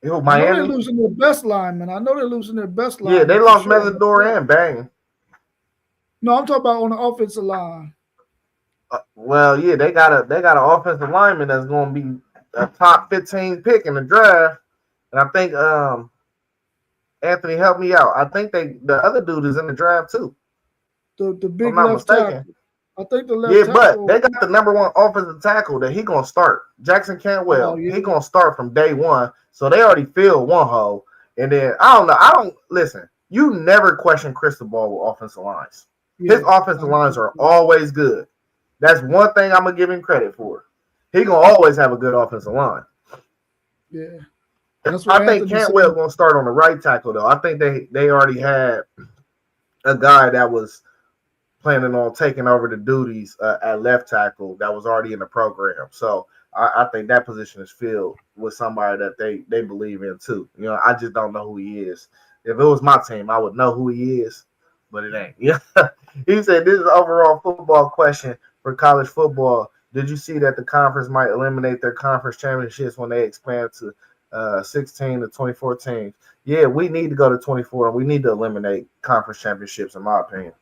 You know, I know they're Miami. losing their best lineman. I know they're losing their best lineman. Yeah, they lost Mesidor and Bang. No, I'm talking about on the offensive line. Well, yeah, they got an offensive lineman that's going to be a top 15 pick in the draft, and I think Anthony helped me out. I think the other dude is in the draft too. The big I'm not left mistaken. tackle. I think the left tackle. But they got the number one offensive tackle that he gonna start. Jackson Cantwell. He gonna start from day one. So they already filled one hole. And then I don't know. I don't listen. You never question Cristobal with offensive lines. His offensive lines are always good. That's one thing I'm gonna give him credit for. He gonna always have a good offensive line. Yeah. I think Cantwell gonna start on the right tackle though. I think they already had a guy that was planning on taking over the duties at left tackle that was already in the program. So I think that position is filled with somebody that they believe in too. You know, I just don't know who he is. If it was my team, I would know who he is, but it ain't. Yeah. He said this is an overall football question for college football. Did you see that the conference might eliminate their conference championships when they expand to 16 to 24 teams? Yeah, we need to go to 24 and we need to eliminate conference championships, in my opinion.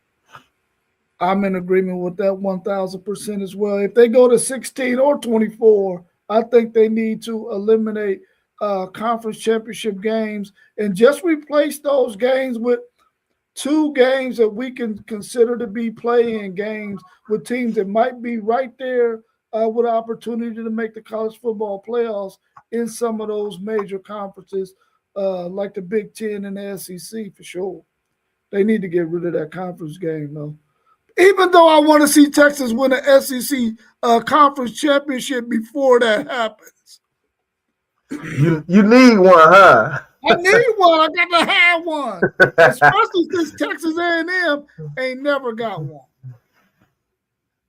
I'm in agreement with that 1,000% as well. If they go to 16 or 24, I think they need to eliminate conference championship games and just replace those games with 2 games that we can consider to be play-in games with teams that might be right there with opportunity to make the college football playoffs in some of those major conferences like the Big Ten and the SEC for sure. They need to get rid of that conference game, though. Even though I want to see Texas win an SEC conference championship before that happens. You need one, huh? I need one. I got to have one. Especially since Texas A&M ain't never got one.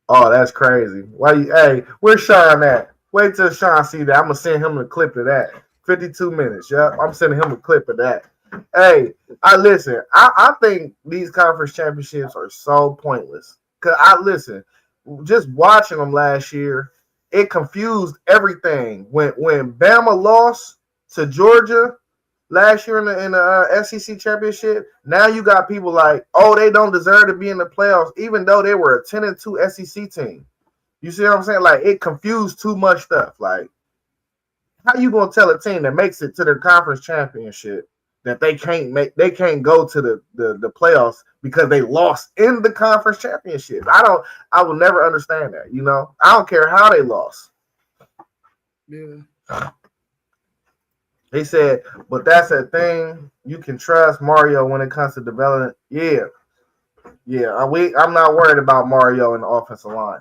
Oh, that's crazy. Hey, where's Sean at? Wait till Sean see that. I'm going to send him a clip of that. 52 minutes, yeah. I'm sending him a clip of that. Hey, I think these conference championships are so pointless. Because just watching them last year, it confused everything. When Bama lost to Georgia last year in the SEC championship, now you got people like, oh, they don't deserve to be in the playoffs, even though they were a 10-2 SEC team. You see what I'm saying? Like, it confused too much stuff. Like, how you gonna tell a team that makes it to their conference championship that they can't go to the playoffs because they lost in the conference championship? I will never understand that. You know, I don't care how they lost. Yeah. He said, but that's a thing. You can trust Mario when it comes to development. Yeah. I'm not worried about Mario in the offensive line.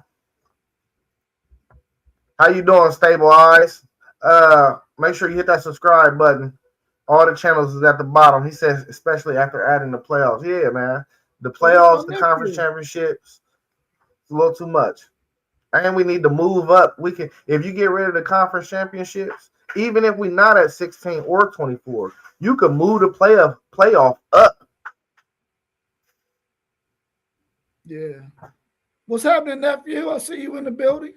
How you doing, Stable Eyes? Make sure you hit that subscribe button. All the channels is at the bottom. He says, especially after adding the playoffs. Yeah, man. The playoffs, the conference championships, it's a little too much. And we need to move up. If you get rid of the conference championships, even if we're not at 16 or 24, you can move the playoff up. Yeah. What's happening, nephew? I see you in the building.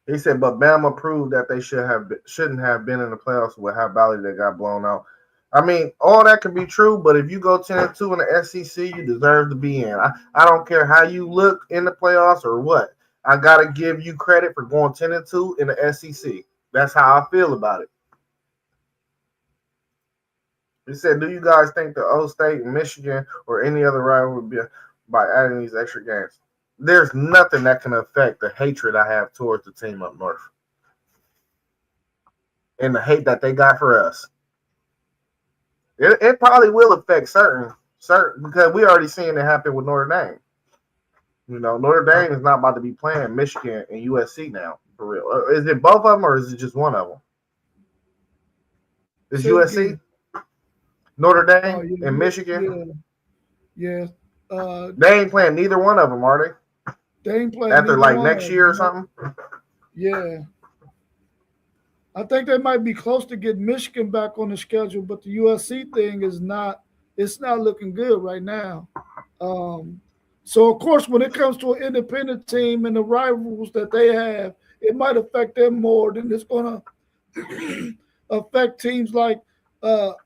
He said, but Bama proved that they shouldn't have been in the playoffs with how badly they got blown out. I mean, all that can be true, but if you go 10-2 in the SEC, you deserve to be in. I don't care how you look in the playoffs or what. I gotta give you credit for going 10-2 in the SEC. That's how I feel about it. He said, do you guys think the O State, Michigan, or any other rival would be by adding these extra games? There's nothing that can affect the hatred I have towards the team up north and the hate that they got for us. It probably will affect certain because we already seen it happen with Notre Dame. You know, Notre Dame is not about to be playing Michigan and USC now, for real. Is it both of them or is it just one of them? It's Say it USC, again. Notre Oh, Dame, yeah, and Michigan. yeah. They ain't playing neither one of them, are They ain't they? playing After neither like one next of year or them. something. Yeah. I think they might be close to getting Michigan back on the schedule, but the USC thing is not. It's not looking good right now. So of course, when it comes to an independent team and the rivals that they have, it might affect them more than it's going to affect teams like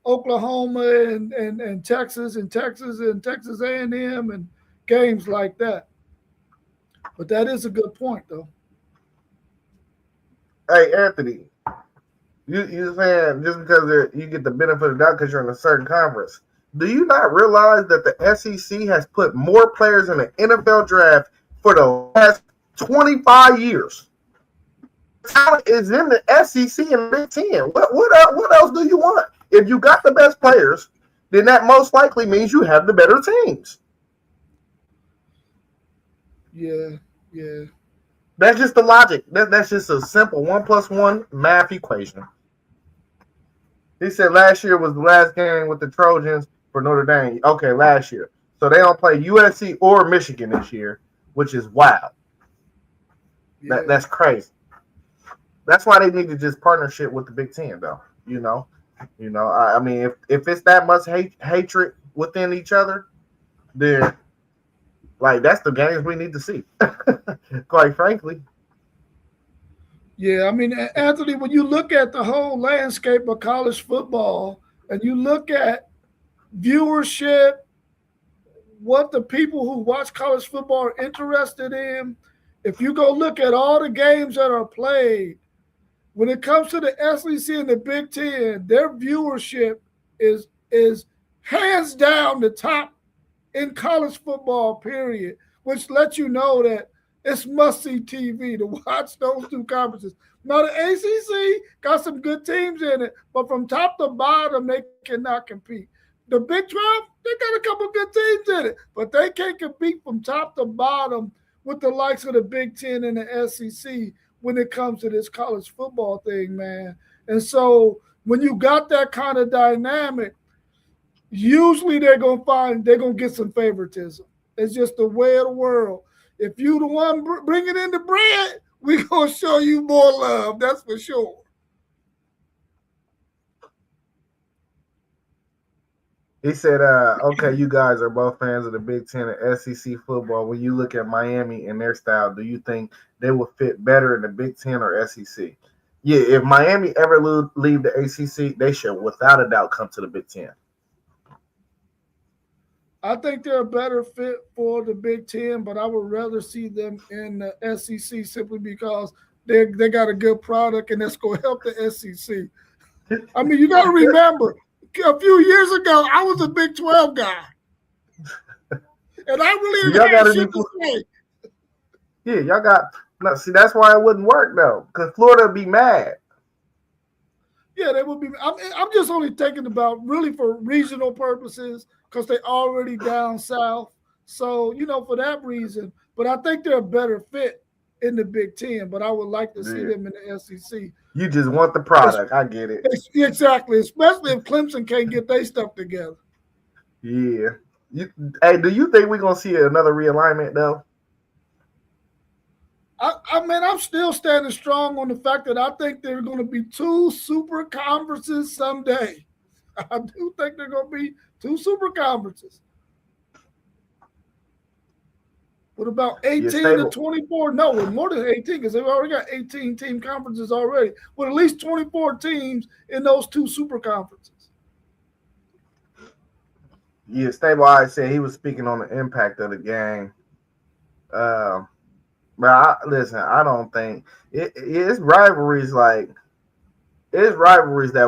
Oklahoma and Texas and Texas A&M and games like that. But that is a good point, though. Hey, Anthony, you saying just because you get the benefit of the doubt because you're in a certain conference. Do you not realize that the SEC has put more players in the NFL draft for the last 25 years? Talent is in the SEC and Big Ten. What else do you want? If you got the best players, then that most likely means you have the better teams. Yeah, yeah. That's just the logic. That's just a simple 1+1 math equation. He said last year was the last game with the Trojans for Notre Dame. Okay, last year. So they don't play USC or Michigan this year, which is wild. Yeah. That's crazy. That's why they need to just partnership with the Big Ten, though. I mean, if it's that much hatred within each other, then like that's the games we need to see. Quite frankly. Yeah, I mean, Anthony, when you look at the whole landscape of college football and you look at viewership, what the people who watch college football are interested in, if you go look at all the games that are played, when it comes to the SEC and the Big Ten, their viewership is hands down the top in college football, period, which lets you know that it's must-see TV to watch those two conferences. Now, the ACC got some good teams in it, but from top to bottom, they cannot compete. The Big 12, they got a couple good teams in it, but they can't compete from top to bottom with the likes of the Big Ten and the SEC when it comes to this college football thing, man. And so when you got that kind of dynamic, usually they're gonna get some favoritism. It's just the way of the world. If you the one bringing in the bread, we gonna show you more love. That's for sure. He said, okay, you guys are both fans of the Big Ten and SEC football. When you look at Miami and their style, do you think they will fit better in the Big Ten or SEC? Yeah, if Miami ever leave the ACC, they should without a doubt come to the Big Ten. I think they're a better fit for the Big Ten, but I would rather see them in the SEC simply because they got a good product and that's going to help the SEC. I mean, you got to remember, a few years ago, I was a Big 12 guy. And I really didn't have shit to say. Yeah, y'all got – no, see, that's why it wouldn't work, though, because Florida would be mad. Yeah, they would be – I'm just only thinking about really for regional purposes because they're already down south. So, for that reason. But I think they're a better fit in the Big Ten, but I would like to see them in the SEC. You just want the product. I get it. Exactly, especially if Clemson can't get their stuff together. Yeah. Hey, do you think we're going to see another realignment, though? I mean, I'm still standing strong on the fact that I think there are going to be two super conferences someday. I do think there are going to be two super conferences. What about 18 to 24? No, with more than 18 because they've already got 18 team conferences already. With at least 24 teams in those two super conferences. Yeah, Stable Eyes said he was speaking on the impact of the game. But listen, I don't think it's rivalries that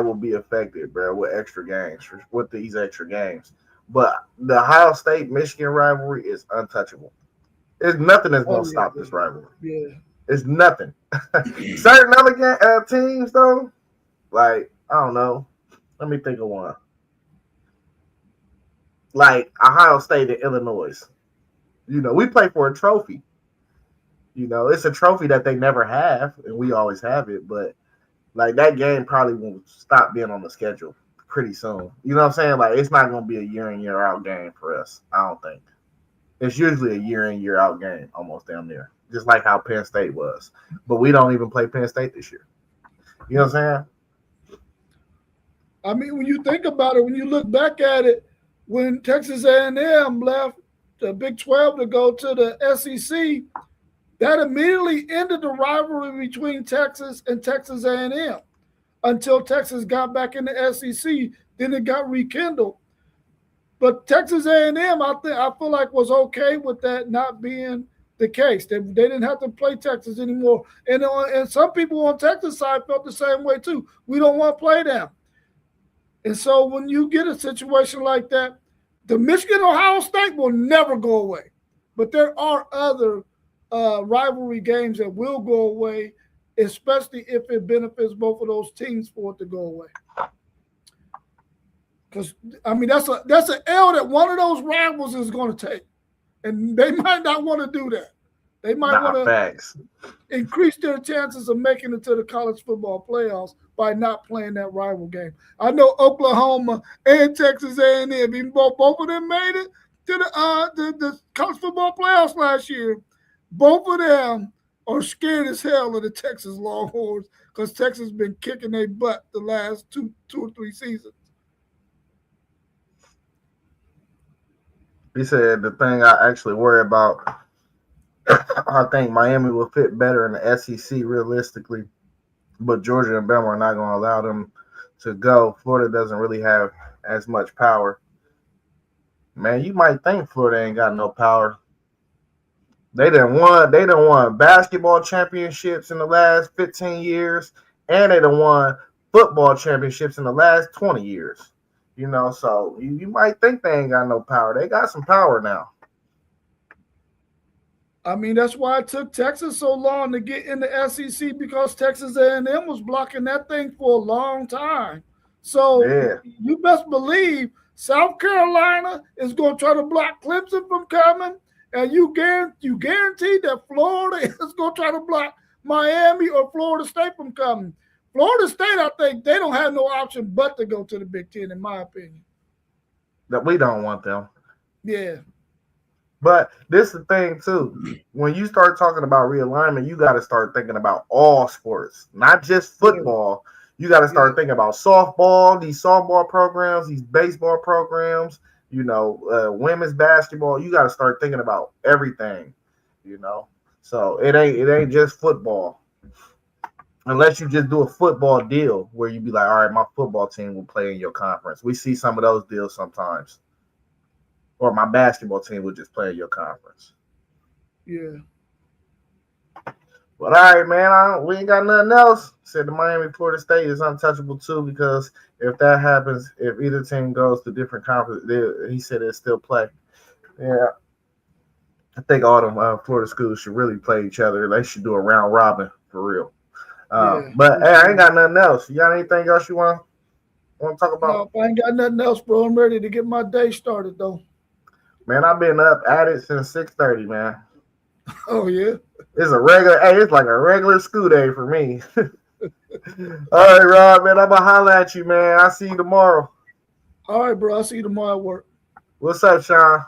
will be affected, bro, with extra games, with these extra games. But the Ohio State-Michigan rivalry is untouchable. There's nothing that's going to stop this rivalry. Yeah. It's nothing. Certain other teams, though, like, I don't know. Let me think of one. Like Ohio State and Illinois. We play for a trophy. It's a trophy that they never have, and we always have it. But Like that game probably will stop being on the schedule pretty soon. You know what I'm saying? Like it's not going to be a year in year out game for us. I don't think. It's usually a year in year out game, almost damn near, just like how Penn State was. But we don't even play Penn State this year. You know what I'm saying? I mean, when you think about it, when you look back at it, when Texas A&M left the Big 12 to go to the SEC, that immediately ended the rivalry between Texas and Texas A&M until Texas got back in the SEC. Then it got rekindled. But Texas A&M, I feel like was okay with that not being the case. They didn't have to play Texas anymore. And some people on Texas side felt the same way too. We don't want to play them. And so when you get a situation like that, the Michigan-Ohio State will never go away. But there are other rivalry games that will go away, especially if it benefits both of those teams for it to go away. Because I mean that's an L that one of those rivals is going to take, and they might not want to do that. They might want to increase their chances of making it to the college football playoffs by not playing that rival game. I know Oklahoma and Texas A&M, even both of them made it to the college football playoffs last year. Both of them are scared as hell of the Texas Longhorns because Texas has been kicking their butt the last two or three seasons. He said the thing I actually worry about, I think Miami will fit better in the SEC realistically, but Georgia and Bama are not going to allow them to go. Florida doesn't really have as much power. Man, you might think Florida ain't got no power. They done won basketball championships in the last 15 years, and they done won football championships in the last 20 years. You know, so you might think they ain't got no power. They got some power now. I mean, that's why it took Texas so long to get in the SEC because Texas A&M was blocking that thing for a long time. So You best believe South Carolina is going to try to block Clemson from coming, and you guarantee that Florida is going to try to block Miami or Florida State from coming. Florida State, I think they don't have no option but to go to the Big Ten, in my opinion. That we don't want them. Yeah. But this is the thing, too. When you start talking about realignment, you got to start thinking about all sports, not just football. You got to start thinking about softball, these softball programs, these baseball programs, you know, women's basketball. You got to start thinking about everything, you know. So it ain't just football. Unless you just do a football deal where you be like, all right, my football team will play in your conference. We see some of those deals sometimes. Or my basketball team will just play in your conference. Yeah. But all right, man, we ain't got nothing else. Said the Miami Florida State is untouchable too because if that happens, if either team goes to different conferences, he said it'll still play. Yeah. I think all them Florida schools should really play each other. They should do a round robin for real. But hey, I ain't got nothing else. You got anything else you want to talk about? No, I ain't got nothing else, bro. I'm ready to get my day started, though. Man, I've been up at it since 6:30, man. Oh, yeah? It's like a regular school day for me. All right, Rob, man, I'm going to holler at you, man. I'll see you tomorrow. All right, bro. I'll see you tomorrow at work. What's up, Sean?